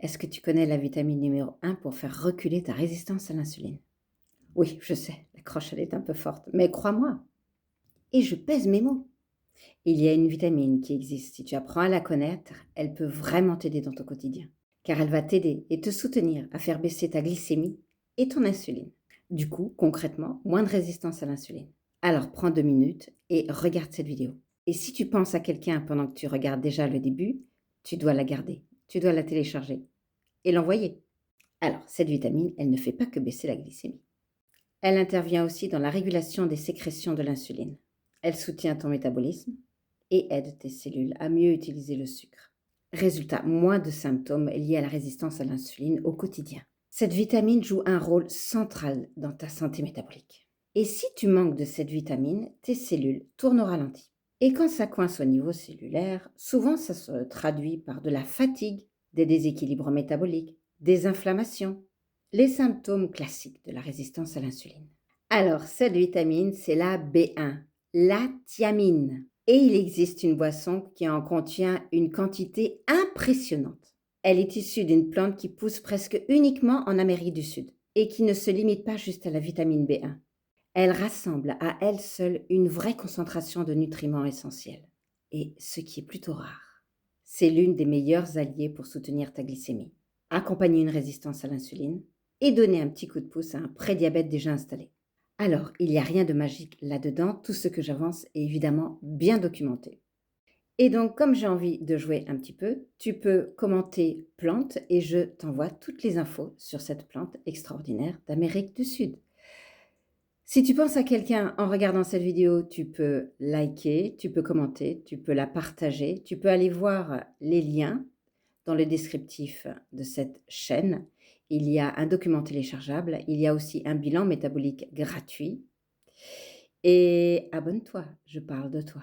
Est-ce que tu connais la vitamine numéro un pour faire reculer ta résistance à l'insuline? Oui, je sais, la croche, elle est un peu forte, mais crois-moi, et je pèse mes mots. Il y a une vitamine qui existe. Si tu apprends à la connaître, elle peut vraiment t'aider dans ton quotidien, car elle va t'aider et te soutenir à faire baisser ta glycémie et ton insuline. Du coup, concrètement, moins de résistance à l'insuline. Alors prends 2 minutes et regarde cette vidéo. Et si tu penses à quelqu'un pendant que tu regardes déjà le début, tu dois la garder, tu dois la télécharger et l'envoyer. Alors, cette vitamine, elle ne fait pas que baisser la glycémie. Elle intervient aussi dans la régulation des sécrétions de l'insuline. Elle soutient ton métabolisme et aide tes cellules à mieux utiliser le sucre. Résultat, moins de symptômes liés à la résistance à l'insuline au quotidien. Cette vitamine joue un rôle central dans ta santé métabolique. Et si tu manques de cette vitamine, tes cellules tournent au ralenti. Et quand ça coince au niveau cellulaire, souvent ça se traduit par de la fatigue, des déséquilibres métaboliques, des inflammations, les symptômes classiques de la résistance à l'insuline. Alors, cette vitamine, c'est la B1, la thiamine. Et il existe une boisson qui en contient une quantité impressionnante. Elle est issue d'une plante qui pousse presque uniquement en Amérique du Sud et qui ne se limite pas juste à la vitamine B1. Elle rassemble à elle seule une vraie concentration de nutriments essentiels. Et ce qui est plutôt rare, c'est l'une des meilleures alliées pour soutenir ta glycémie, accompagner une résistance à l'insuline et donner un petit coup de pouce à un prédiabète déjà installé. Alors, il n'y a rien de magique là-dedans, tout ce que j'avance est évidemment bien documenté. Et donc, comme j'ai envie de jouer un petit peu, tu peux commenter plante et je t'envoie toutes les infos sur cette plante extraordinaire d'Amérique du Sud. Si tu penses à quelqu'un en regardant cette vidéo, tu peux liker, tu peux commenter, tu peux la partager, tu peux aller voir les liens dans le descriptif de cette chaîne. Il y a un document téléchargeable, il y a aussi un bilan métabolique gratuit et abonne-toi, je parle de toi.